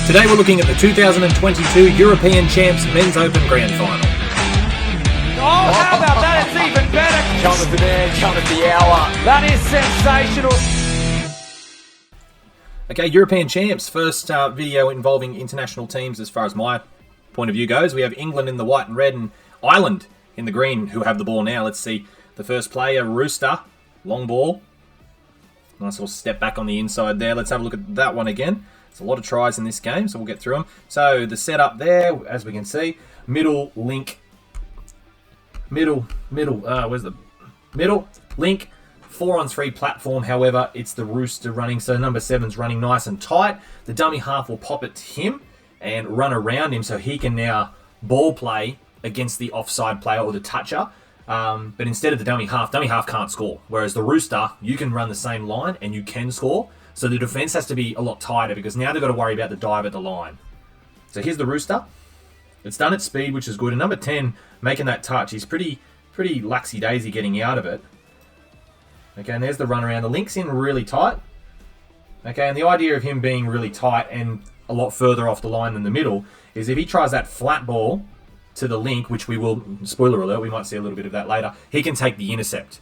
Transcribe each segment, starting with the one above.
Today we're looking at the 2022 European Champs Men's Open Grand Final. Oh, how about that? It's even better. Count of the man, count of the hour. That is sensational. Okay, European Champs. First video involving international teams as far as my point of view goes. We have England in the white and red and Ireland in the green who have the ball now. Let's see the first player, Rooster. Long ball. Nice little step back on the inside there. Let's have a look at that one again. There's a lot of tries in this game, so we'll get through them. So the setup there, as we can see, middle link, middle link, 4-on-3 platform. However, it's the Rooster running, so number 7's running nice and tight. The dummy half will pop it to him and run around him, so he can now ball play against the offside player or the toucher. But instead of the dummy half can't score. Whereas the Rooster, you can run the same line and you can score. So the defense has to be a lot tighter because now they've got to worry about the dive at the line. So here's the Rooster. It's done at speed, which is good. And number 10, making that touch, he's pretty laxy-daisy getting out of it. Okay, and there's the run around. The link's in really tight. Okay, and the idea of him being really tight and a lot further off the line than the middle is if he tries that flat ball to the link, which we will, spoiler alert, we might see a little bit of that later, he can take the intercept.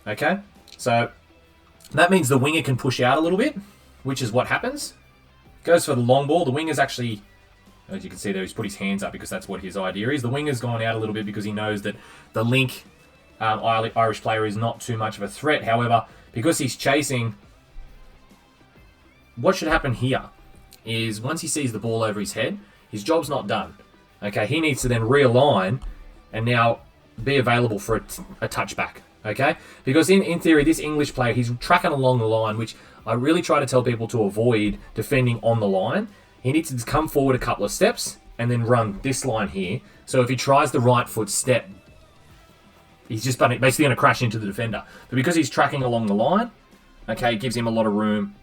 Okay, so that means the winger can push out a little bit, which is what happens. Goes for the long ball. The winger's actually, as you can see there, he's put his hands up because that's what his idea is. The winger's gone out a little bit because he knows that the link Irish player is not too much of a threat. However, because he's chasing, what should happen here is once he sees the ball over his head, his job's not done. Okay, he needs to then realign and now be available for a touchback. Okay, because in theory, this English player, he's tracking along the line, which I really try to tell people to avoid defending on the line. He needs to come forward a couple of steps and then run this line here. So if he tries the right foot step, he's just basically going to crash into the defender. But because he's tracking along the line, okay, it gives him a lot of room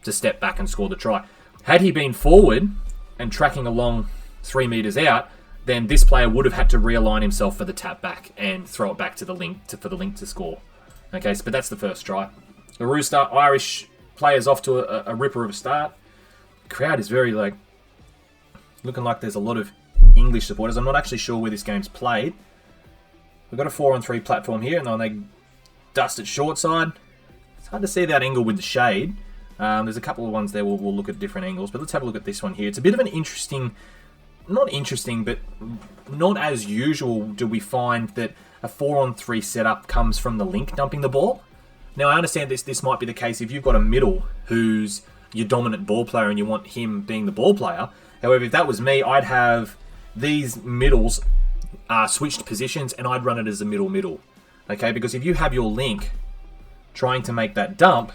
to step back and score the try. Had he been forward and tracking along 3 meters out, then this player would have had to realign himself for the tap back and throw it back to the link for the link to score. Okay, but that's the first try. The Rooster, Irish players off to a ripper of a start. The crowd is very looking like there's a lot of English supporters. I'm not actually sure where this game's played. We've got a 4-on-3 platform here, and then they dust it short side. It's hard to see that angle with the shade. There's a couple of ones there. We'll look at different angles, but let's have a look at this one here. It's a bit of an not interesting, but not as usual do we find that a 4-on-3 setup comes from the link dumping the ball. Now, I understand this might be the case if you've got a middle who's your dominant ball player and you want him being the ball player. However, if that was me, I'd have these middles switched positions and I'd run it as a middle. Okay, because if you have your link trying to make that dump,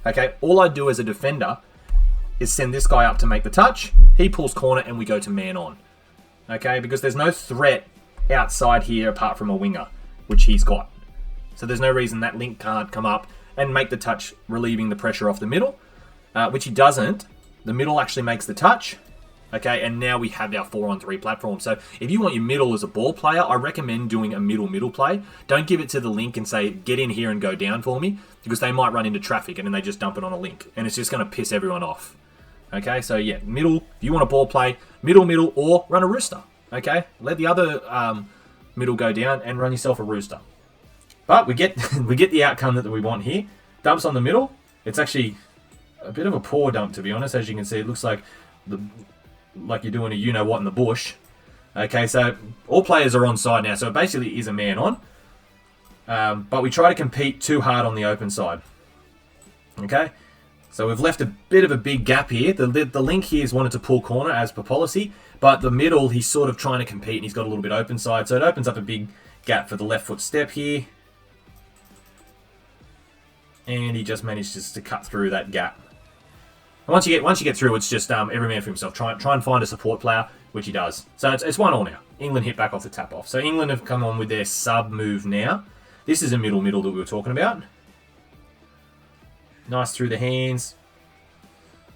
okay, all I'd do as a defender is send this guy up to make the touch. He pulls corner and we go to man on. Okay, because there's no threat outside here apart from a winger, which he's got. So there's no reason that link can't come up and make the touch, relieving the pressure off the middle, which he doesn't. The middle actually makes the touch. Okay, and now we have our 4-on-3 platform. So if you want your middle as a ball player, I recommend doing a middle play. Don't give it to the link and say, get in here and go down for me, because they might run into traffic and then they just dump it on a link. And it's just going to piss everyone off. Okay, so yeah, middle, if you want a ball play, middle, or run a Rooster. Okay, let the other middle go down and run yourself a Rooster. But we get the outcome that we want here. Dumps on the middle. It's actually a bit of a poor dump, to be honest. As you can see, it looks like you're doing a you-know-what in the bush. Okay, so all players are on side now, so it basically is a man on. But we try to compete too hard on the open side. Okay, so we've left a bit of a big gap here. The link here is wanted to pull corner as per policy, but the middle, he's sort of trying to compete and he's got a little bit open side, so it opens up a big gap for the left foot step here. And he just manages to cut through that gap. And once you get through, it's just every man for himself. Try and find a support player, which he does. So it's 1-1 now. England hit back off the tap off. So England have come on with their sub move now. This is a middle that we were talking about. Nice through the hands.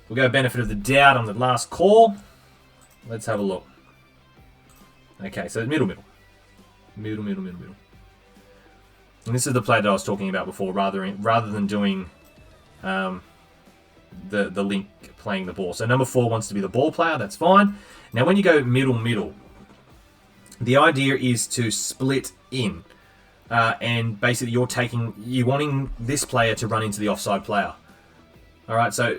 We'll go benefit of the doubt on the last call. Let's have a look. Okay, so middle. And this is the play that I was talking about before. Rather than doing the the link playing the ball. So number 4 wants to be the ball player. That's fine. Now when you go middle, the idea is to split in. And basically you're wanting this player to run into the offside player. Alright, so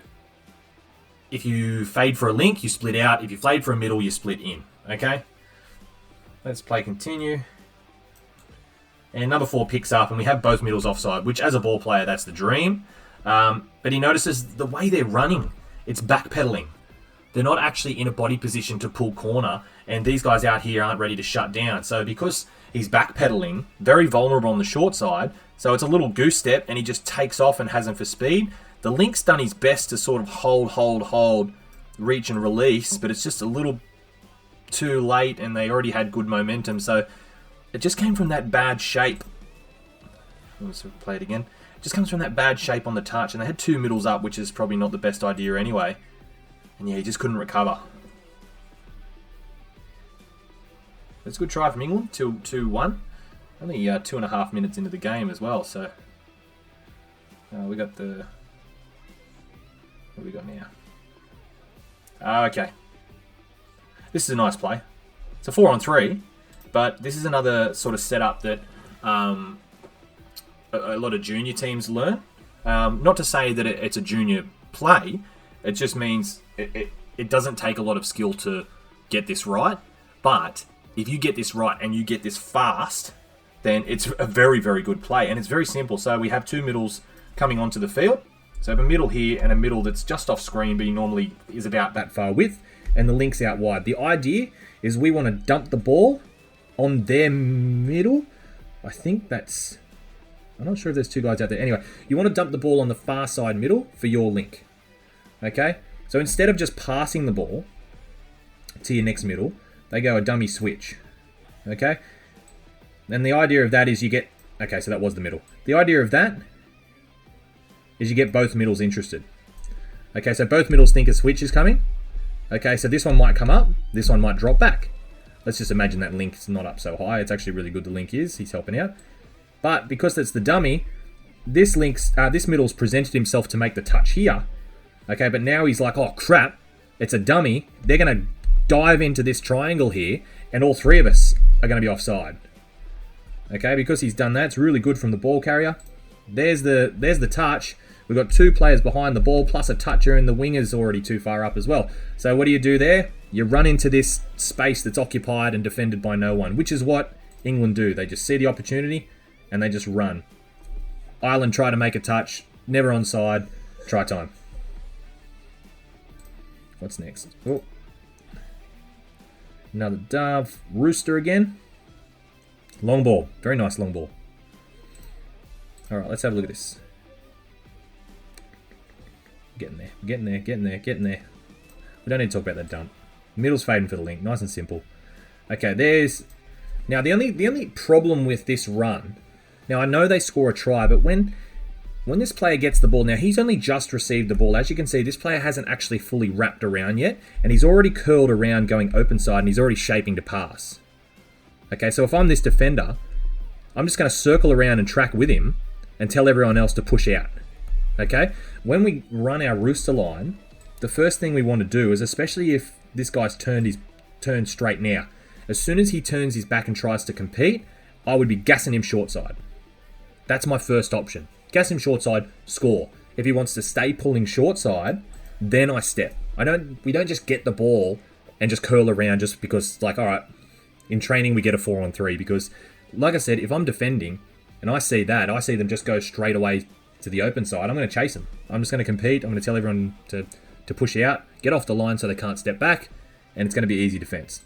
if you fade for a link, you split out. If you fade for a middle, you split in. Okay? Let's play continue. And number 4 picks up, and we have both middles offside, which as a ball player, that's the dream. But he notices the way they're running, it's backpedaling. They're not actually in a body position to pull corner, and these guys out here aren't ready to shut down. So because he's backpedaling, very vulnerable on the short side, so it's a little goose step, and he just takes off and has him for speed. The link's done his best to sort of hold, reach and release, but it's just a little too late, and they already had good momentum, so it just came from that bad shape. Let's play it again. It just comes from that bad shape on the touch, and they had 2 middles up, which is probably not the best idea anyway. And yeah, he just couldn't recover. It's a good try from England, 2-1. Only 2.5 minutes into the game as well, so we got the... What do we got now? Okay. This is a nice play. It's a 4-on-3, but this is another sort of setup that a lot of junior teams learn. Not to say that it's a junior play, it just means it doesn't take a lot of skill to get this right, but if you get this right and you get this fast, then it's a very, very good play, and it's very simple. So we have 2 middles coming onto the field. So I have a middle here and a middle that's just off screen, but he normally is about that far width, and the link's out wide. The idea is we want to dump the ball on their middle. I think that's... I'm not sure if there's 2 guys out there. Anyway, you want to dump the ball on the far side middle for your link. Okay? So instead of just passing the ball to your next middle, they go a dummy switch. Okay? And the idea of that is you get... Okay, so that was the middle. The idea of that is you get both middles interested. Okay, so both middles think a switch is coming. Okay, so this one might come up, this one might drop back. Let's just imagine that link's not up so high. It's actually really good the link is. He's helping out. But because it's the dummy, this middle's presented himself to make the touch here. Okay, but now he's like, oh crap, it's a dummy. They're going to dive into this triangle here, and all 3 of us are going to be offside. Okay, because he's done that, it's really good from the ball carrier. There's the touch. We've got 2 players behind the ball, plus a toucher, and the winger's already too far up as well. So what do you do there? You run into this space that's occupied and defended by no one, which is what England do. They just see the opportunity, and they just run. Ireland try to make a touch, never onside, try time. What's next? Oh. Another dove. Rooster again. Long ball. Very nice long ball. Alright, let's have a look at this. Getting there. We don't need to talk about that dump. Middle's fading for the link. Nice and simple. Okay, there's... Now, the only problem with this run... Now, I know they score a try, but when this player gets the ball... Now, he's only just received the ball. As you can see, this player hasn't actually fully wrapped around yet, and he's already curled around going open side, and he's already shaping to pass. Okay, so if I'm this defender, I'm just going to circle around and track with him and tell everyone else to push out. Okay? When we run our rooster line, the first thing we want to do is, especially if this guy's turned straight now, as soon as he turns his back and tries to compete, I would be gassing him short side. That's my first option. Gas him short side, score. If he wants to stay pulling short side, then I step. We don't just get the ball and just curl around just because, like, alright, in training we get a 4-on-3 because, like I said, if I'm defending and I see them just go straight away to the open side, I'm going to chase them. I'm just going to compete. I'm going to tell everyone to push out, get off the line so they can't step back, and it's going to be easy defense.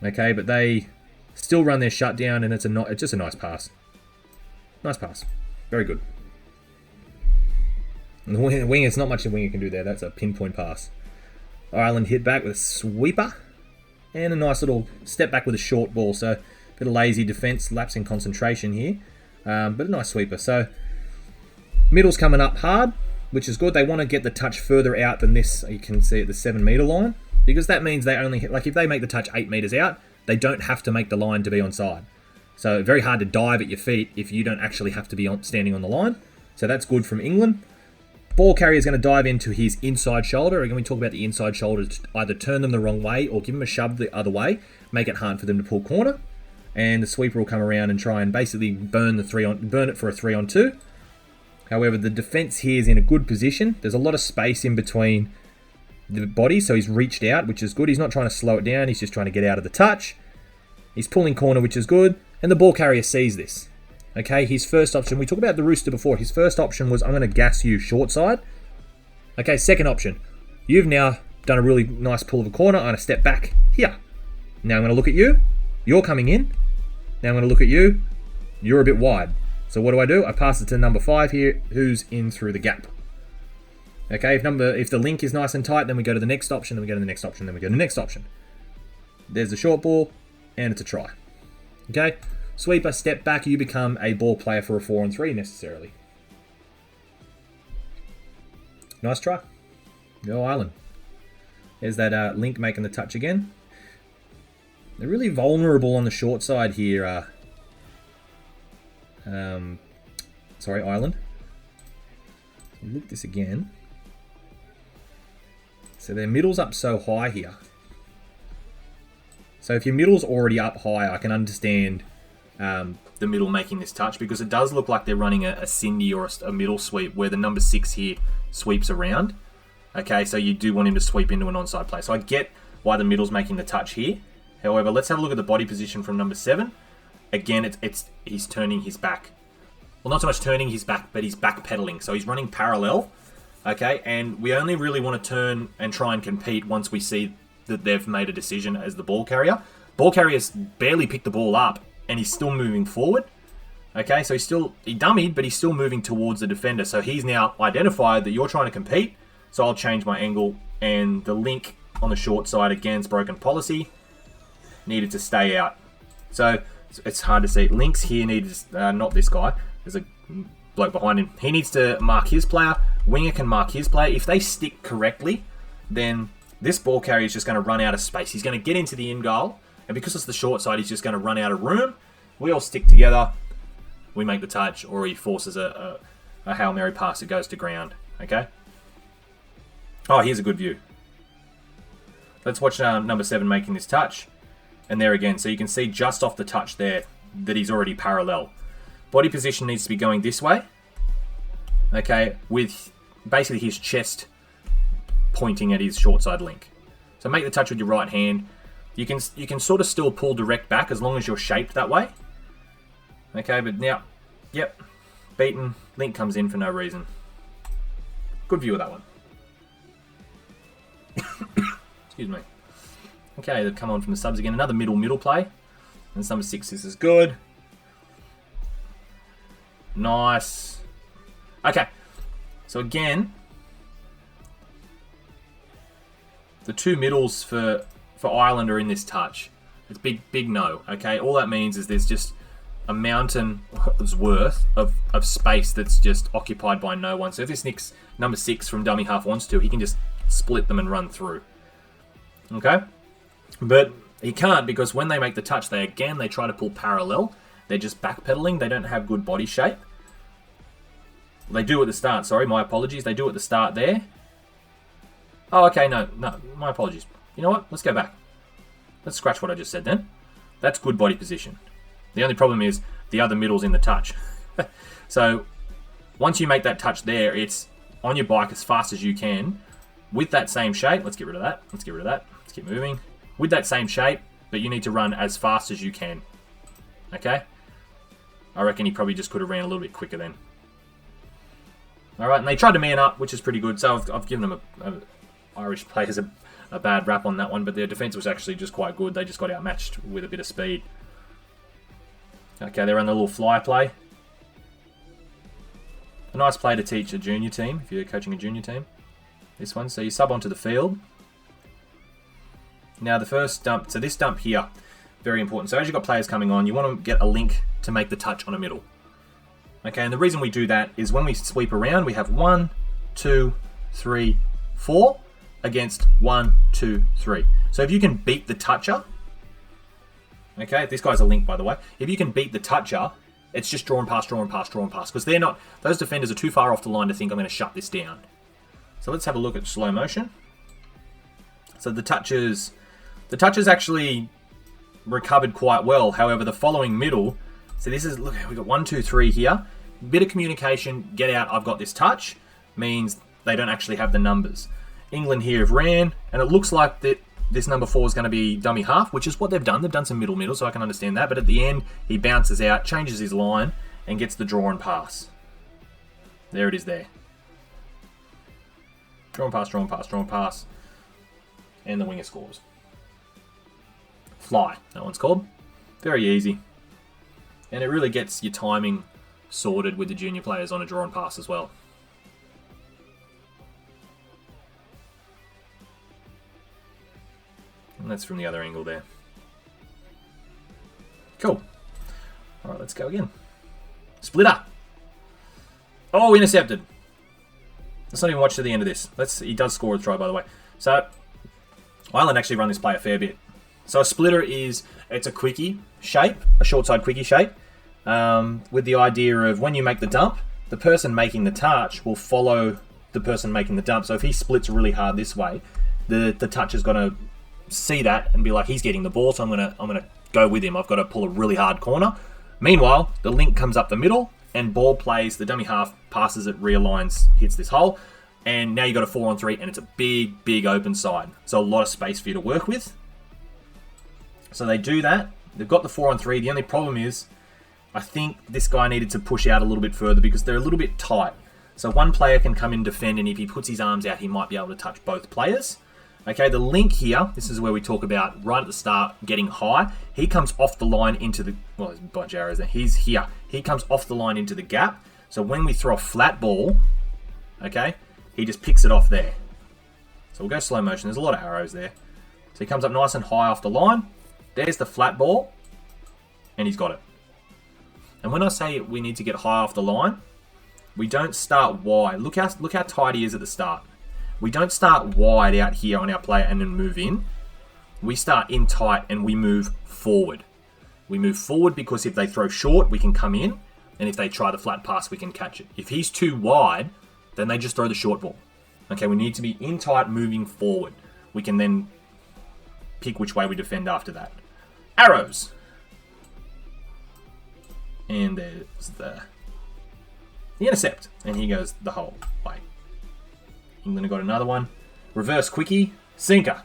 Okay, but they still run their shutdown, and it's just a nice pass. Nice pass. Very good. And the winger, it's not much the winger can do there. That's a pinpoint pass. Ireland hit back with a sweeper, and a nice little step back with a short ball. So a bit of lazy defense, lapse in concentration here, but a nice sweeper. So middle's coming up hard, which is good. They want to get the touch further out than this. You can see at the 7-meter line, because that means they only hit, like if they make the touch 8 meters out, they don't have to make the line to be onside. So very hard to dive at your feet if you don't actually have to be standing on the line. So that's good from England. Ball carrier is going to dive into his inside shoulder. Again, we talk about the inside shoulder to either turn them the wrong way or give them a shove the other way, make it hard for them to pull corner. And the sweeper will come around and try and basically burn it for a 3-on-2. However, the defense here is in a good position. There's a lot of space in between the bodies, so he's reached out, which is good. He's not trying to slow it down. He's just trying to get out of the touch. He's pulling corner, which is good. And the ball carrier sees this. Okay, his first option, we talked about the rooster before. His first option was, I'm going to gas you short side. Okay, second option, you've now done a really nice pull of a corner. I'm going to step back here. Now I'm going to look at you. You're coming in. Now I'm going to look at you. You're a bit wide. So what do? I pass it to number 5 here, who's in through the gap. Okay, if the link is nice and tight, then we go to the next option, then we go to the next option, then we go to the next option. There's the short ball, and it's a try. Okay, sweeper, step back, you become a ball player for a 4-on-3 necessarily. Nice try. Go Ireland. There's that link making the touch again. They're really vulnerable on the short side here. Sorry, Ireland. Look at this again. So their middle's up so high here. So if your middle's already up high, I can understand the middle making this touch, because it does look like they're running a Cindy or a middle sweep where the number 6 here sweeps around. Okay, so you do want him to sweep into an onside play. So I get why the middle's making the touch here. However, let's have a look at the body position from number 7. Again, he's turning his back. Well, not so much turning his back, but he's backpedaling. So he's running parallel. Okay, and we only really want to turn and try and compete once we see that they've made a decision as the ball carrier. Ball carrier's barely picked the ball up, and he's still moving forward. Okay, so he dummied, but he's still moving towards the defender. So he's now identified that you're trying to compete, so I'll change my angle. And the link on the short side, against broken policy, needed to stay out. So it's hard to see. Links here needed, not this guy. There's a bloke behind him. He needs to mark his player. Winger can mark his player. If they stick correctly, then this ball carrier is just going to run out of space. He's going to get into the in goal, and because it's the short side, he's just going to run out of room. We all stick together. We make the touch, or he forces a Hail Mary pass that goes to ground. Okay? Oh, here's a good view. Let's watch number 7 making this touch. And there again, so you can see just off the touch there that he's already parallel. Body position needs to be going this way. Okay, with basically his chest pointing at his short side link. So make the touch with your right hand. You can sort of still pull direct back as long as you're shaped that way. Okay, but now, yep, beaten. Link comes in for no reason. Good view of that one. Excuse me. Okay, they've come on from the subs again. Another middle play. And number 6, this is good. Nice. Okay. So again, the 2 middles for Ireland are in this touch. It's big no. Okay, all that means is there's just a mountain's worth of space that's just occupied by no one. So if this nicks number 6 from dummy half wants to, he can just split them and run through. Okay? But he can't, because when they make the touch, they try to pull parallel. They're just backpedaling. They don't have good body shape. They do at the start. Sorry, my apologies. They do at the start there. Oh, okay, no, my apologies. You know what? Let's go back. Let's scratch what I just said then. That's good body position. The only problem is the other middle's in the touch. So once you make that touch there, it's on your bike as fast as you can with that same shape. Let's get rid of that. Let's keep moving. With that same shape, but you need to run as fast as you can. Okay? I reckon he probably just could have ran a little bit quicker then. Alright, and they tried to man up, which is pretty good. So I've given them Irish players a bad rap on that one, but their defense was actually just quite good. They just got outmatched with a bit of speed. Okay, they're on the little fly play. A nice play to teach a junior team, if you're coaching a junior team. This one. So you sub onto the field. Now the first dump, so this dump here, very important. So as you've got players coming on, you want to get a link to make the touch on a middle. Okay, and the reason we do that is when we sweep around, we have 1, 2, 3, 4 against 1, 2, 3. So if you can beat the toucher, okay, this guy's a link by the way. If you can beat the toucher, It's just draw and pass, draw and pass, draw and pass. Because they're not, those defenders are too far off the line to think I'm going to shut this down. So let's have a look at slow motion. So the touches actually recovered quite well. However, the following middle, so this is, look, we've got 1, 2, 3 here. Bit of communication, get out, I've got this touch, means they don't actually have the numbers. England here have ran, and it looks like that this number 4 is going to be dummy half, which is what they've done. They've done some middle, so I can understand that. But at the end, he bounces out, changes his line, and gets the draw and pass. There it is there. Draw and pass, draw and pass, draw and pass. And the winger scores. Fly, that one's called. Very easy. And it really gets your timing sorted with the junior players on a draw and pass as well. And that's from the other angle there. Cool. Alright, let's go again. Splitter. Oh, intercepted. Let's not even watch to the end of this. He does score a try, by the way. So, Ireland actually run this play a fair bit. So a splitter it's a quickie shape, a short side quickie shape, with the idea of when you make the dump, the person making the touch will follow the person making the dump. So if he splits really hard this way, the touch is going to see that and be like, he's getting the ball, so I'm gonna go with him. I've got to pull a really hard corner. Meanwhile, the link comes up the middle and ball plays. The dummy half passes it, realigns, hits this hole, and now you got a 4-on-3, and it's a big open side. So a lot of space for you to work with. So they do that. They've got the 4-on-3. The only problem is, I think this guy needed to push out a little bit further because they're a little bit tight. So one player can come in and defend, and if he puts his arms out, he might be able to touch both players. Okay, the link here, this is where we talk about right at the start, getting high. He comes off the line into the, well, there's a bunch of arrows there. He's here. He comes off the line into the gap. So when we throw a flat ball, okay, he just picks it off there. So we'll go slow motion. There's a lot of arrows there. So he comes up nice and high off the line. There's the flat ball, and he's got it. And when I say we need to get high off the line, we don't start wide. Look how tight he is at the start. We don't start wide out here on our player and then move in. We start in tight and we move forward. We move forward because if they throw short, we can come in. And if they try the flat pass, we can catch it. If he's too wide, then they just throw the short ball. Okay, we need to be in tight, moving forward. We can then pick which way we defend after that. Arrows. And there's the intercept. And he goes the whole way. England have got another one. Reverse quickie, sinker.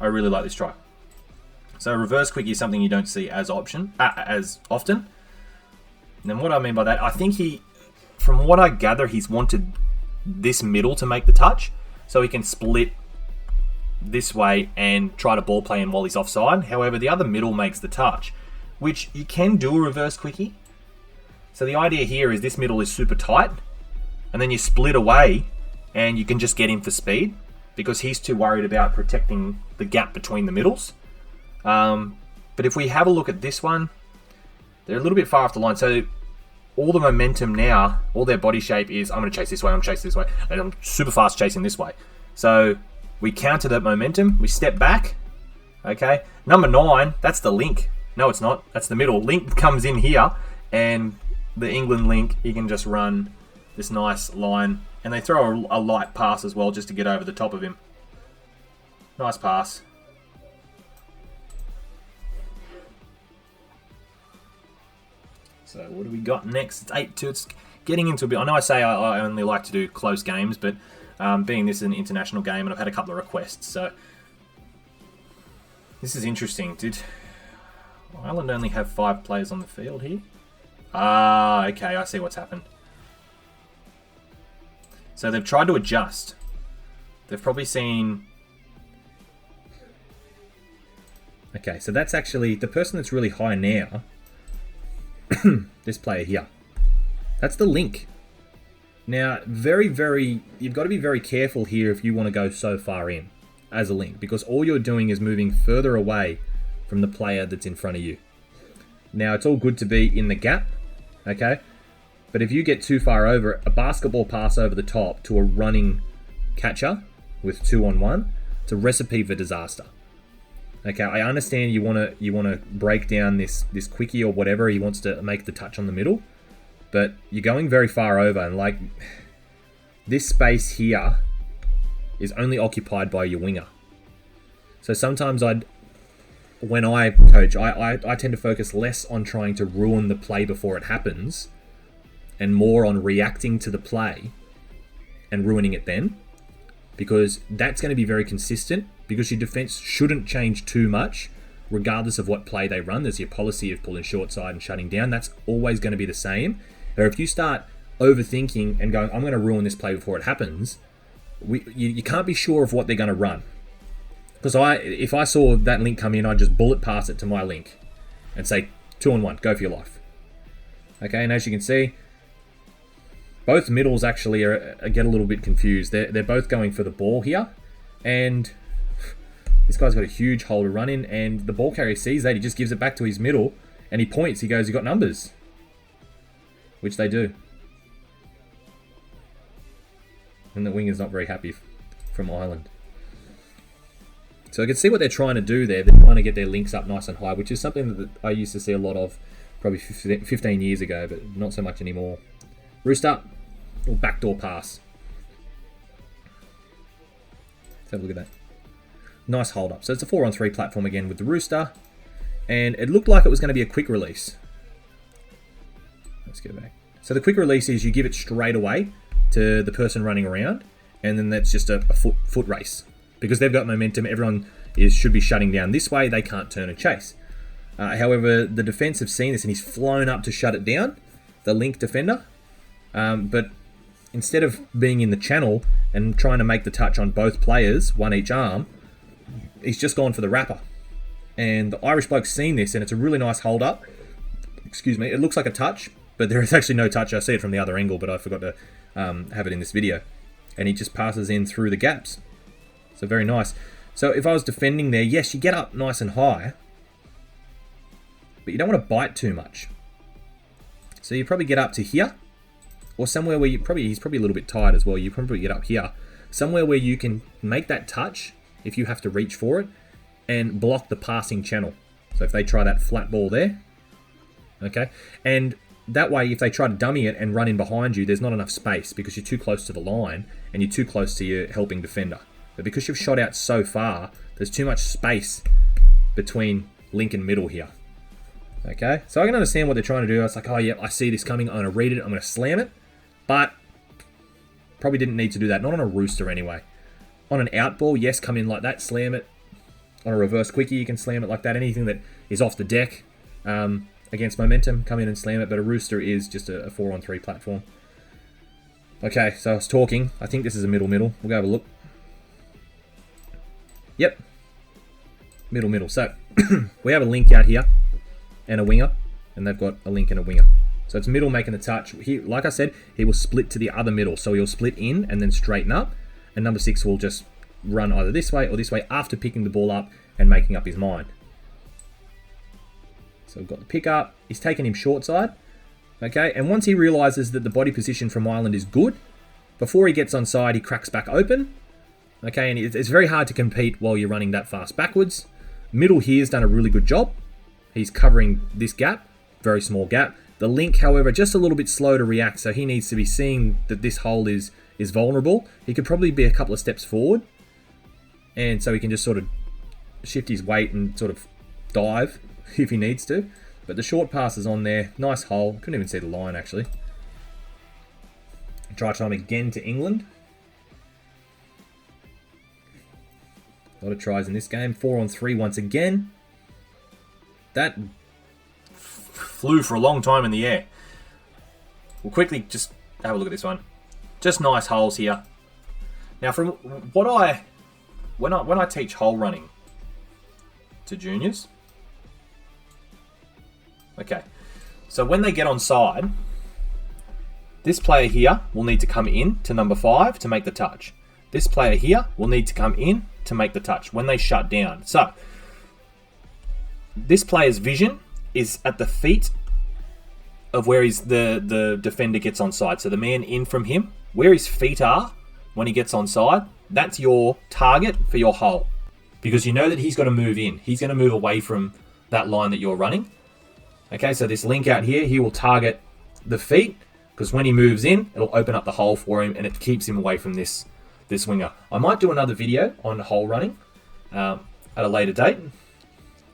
I really like this try. So reverse quickie is something you don't see as often. And then what I mean by that, I think from what I gather, he's wanted this middle to make the touch, so he can split this way and try to ball play him while he's offside. However, the other middle makes the touch, which you can do a reverse quickie. So the idea here is this middle is super tight, and then you split away, and you can just get him for speed because he's too worried about protecting the gap between the middles. But if we have a look at this one, they're a little bit far off the line. So all the momentum now, all their body shape is, I'm going to chase this way, I'm going to chase this way, and I'm super fast chasing this way. So we counter that momentum, we step back, okay? Number 9, that's the link. No, it's not. That's the middle. Link comes in here, and the England link, he can just run this nice line. And they throw a light pass as well just to get over the top of him. Nice pass. So what do we got next? It's 8-2. It's getting into a bit. I know I say I only like to do close games, but being this is an international game, and I've had a couple of requests, so this is interesting. Did Ireland only have 5 players on the field here? Ah, okay, I see what's happened. So they've tried to adjust. They've probably seen... Okay, so that's actually the person that's really high now. This player here. That's the link. Now, you've got to be very careful here if you want to go so far in as a link, because all you're doing is moving further away from the player that's in front of you. Now, it's all good to be in the gap, okay? But if you get too far over, a basketball pass over the top to a running catcher with 2-on-1, it's a recipe for disaster. Okay, I understand you want to break down this quickie or whatever. He wants to make the touch on the middle, but you're going very far over, and like this space here is only occupied by your winger. So sometimes when I coach, I tend to focus less on trying to ruin the play before it happens, and more on reacting to the play and ruining it then, because that's going to be very consistent. Because your defense shouldn't change too much, regardless of what play they run. There's your policy of pulling short side and shutting down. That's always going to be the same. Or if you start overthinking and going, I'm going to ruin this play before it happens, you can't be sure of what they're going to run. Because if I saw that link come in, I'd just bullet pass it to my link and say, 2-on-1, go for your life. Okay, and as you can see, both middles actually get a little bit confused. They're both going for the ball here, and this guy's got a huge hole to run in, and the ball carrier sees that. He just gives it back to his middle, and he points. He goes, you got numbers. Which they do. And the winger's not very happy from Ireland. So I can see what they're trying to do there. They're trying to get their links up nice and high, which is something that I used to see a lot of probably 15 years ago, but not so much anymore. Rooster, or backdoor pass. Let's have a look at that. Nice hold up. So it's a 4-on-3 platform again with the Rooster. And it looked like it was going to be a quick release. Let's go back. So the quick release is you give it straight away to the person running around. And then that's just a foot race. Because they've got momentum, everyone should be shutting down this way. They can't turn and chase. However, the defense have seen this and he's flown up to shut it down. The link defender. But instead of being in the channel and trying to make the touch on both players, one each arm, he's just gone for the wrapper. And the Irish bloke's seen this, and it's a really nice hold up. Excuse me, it looks like a touch, but there is actually no touch. I see it from the other angle, but I forgot to have it in this video. And he just passes in through the gaps. So very nice. So if I was defending there, yes, you get up nice and high, but you don't want to bite too much. So you probably get up to here, or somewhere where he's probably a little bit tired as well. You probably get up here, somewhere where you can make that touch if you have to reach for it, and block the passing channel. So if they try that flat ball there, okay, and that way if they try to dummy it and run in behind you, there's not enough space because you're too close to the line and you're too close to your helping defender. But because you've shot out so far, there's too much space between link and middle here. Okay, so I can understand what they're trying to do. It's like, oh yeah, I see this coming, I'm going to read it, I'm going to slam it, but probably didn't need to do that, not on a Rooster anyway. On an out ball, yes, come in like that, slam it. On a reverse quickie, you can slam it like that. Anything that is off the deck against momentum, come in and slam it. But a Rooster is just a 4-on-3 platform. Okay, so I was talking. I think this is a middle. We'll go have a look. Yep. Middle. So we have a link out here and a winger. And they've got a link and a winger. So it's middle making the touch. He, like I said, he will split to the other middle. So he'll split in and then straighten up. And number 6 will just run either this way or this way after picking the ball up and making up his mind. So we've got the pick up. He's taking him short side. Okay, and once he realises that the body position from Ireland is good, before he gets on side, he cracks back open. Okay, and it's very hard to compete while you're running that fast backwards. Middle here has done a really good job. He's covering this gap, very small gap. The link, however, just a little bit slow to react, so he needs to be seeing that this hole is vulnerable. He could probably be a couple of steps forward, and so he can just sort of shift his weight and sort of dive if he needs to. But the short pass is on there. Nice hole. Couldn't even see the line, actually. Try time again to England. A lot of tries in this game. 4-on-3 once again. That flew for a long time in the air. We'll quickly just have a look at this one. Just nice holes here. Now, from what when I teach hole running to juniors, okay, so when they get on side, this player here will need to come in to number 5 to make the touch. This player here will need to come in to make the touch when they shut down. So this player's vision is at the feet of where the defender gets on side. So the man in from him, where his feet are when he gets on side, that's your target for your hole. because you know that he's got to move in. He's going to move away from that line that you're running. Okay, so this link out here, he will target the feet, because when he moves in, it'll open up the hole for him, and it keeps him away from this winger. I might do another video on hole running at a later date,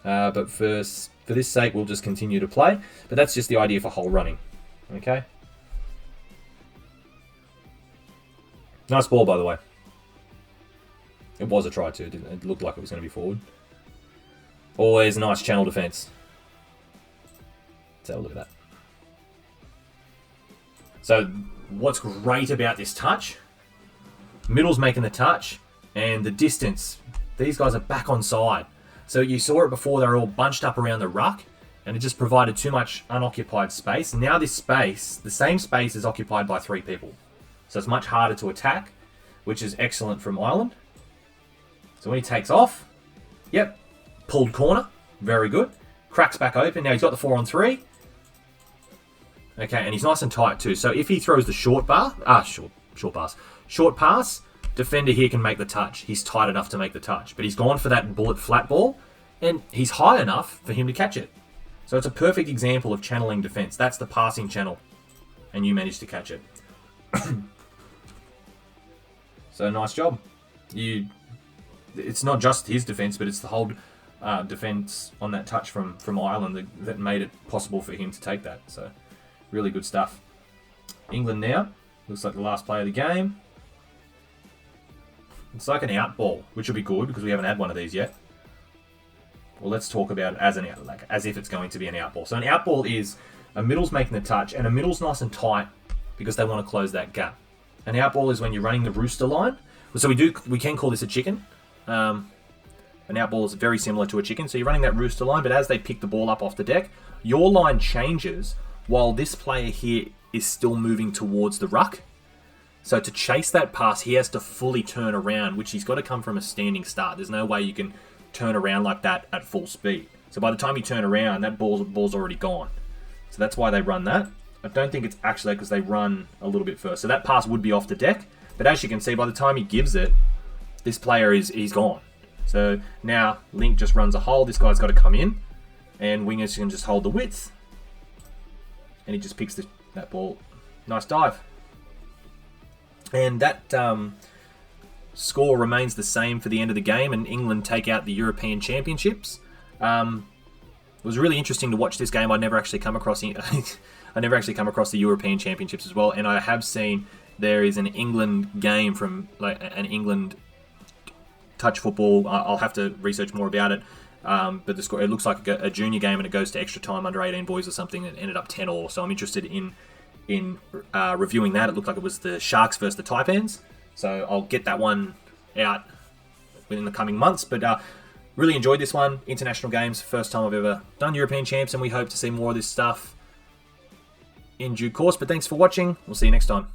but for this sake, we'll just continue to play. But that's just the idea for hole running. Okay. Nice ball, by the way. It was a try too. It looked like it was going to be forward. Always a nice channel defense. Let's have a look at that. So, what's great about this touch? Middle's making the touch, and the distance. These guys are back on side. So you saw it before, they were all bunched up around the ruck, and it just provided too much unoccupied space. Now this space, the same space, is occupied by 3 people. So it's much harder to attack, which is excellent from Ireland. So when he takes off, yep, pulled corner, very good. Cracks back open, now he's got the 4-on-3. Okay, and he's nice and tight too. So if he throws the short pass, defender here can make the touch. He's tight enough to make the touch. But he's gone for that bullet flat ball, and he's high enough for him to catch it. So it's a perfect example of channeling defense. That's the passing channel, and you managed to catch it. So nice job. It's not just his defense, but it's the whole defense on that touch from Ireland that made it possible for him to take that. So really good stuff. England now. Looks like the last play of the game. It's like an out ball, which will be good because we haven't had one of these yet. Well, let's talk about it as an out, like as if it's going to be an out ball. So an out ball is a middle's making the touch, and a middle's nice and tight because they want to close that gap. An out ball is when you're running the rooster line. So we can call this a chicken. An out ball is very similar to a chicken. So you're running that rooster line, but as they pick the ball up off the deck, your line changes while this player here is still moving towards the ruck. So to chase that pass, he has to fully turn around, which he's got to come from a standing start. There's no way you can turn around like that at full speed. So by the time you turn around, that ball's already gone. So that's why they run that. I don't think it's actually because they run a little bit first. So that pass would be off the deck. But as you can see, by the time he gives it, this player he's gone. So now Link just runs a hole. This guy's got to come in, and wingers can just hold the width, and he just picks that ball. Nice dive. And that score remains the same for the end of the game, and England take out the European Championships. It was really interesting to watch this game. I'd never actually come across the European Championships as well, and I have seen there is an England game from an England touch football. I'll have to research more about it. But the score, it looks like a junior game, and it goes to extra time under 18 boys or something. It ended up 10-all. So I'm interested in reviewing that. It looked like it was the Sharks versus the Taipans. So I'll get that one out within the coming months. But really enjoyed this one. International games, first time I've ever done European champs, and we hope to see more of this stuff in due course. But thanks for watching. We'll see you next time.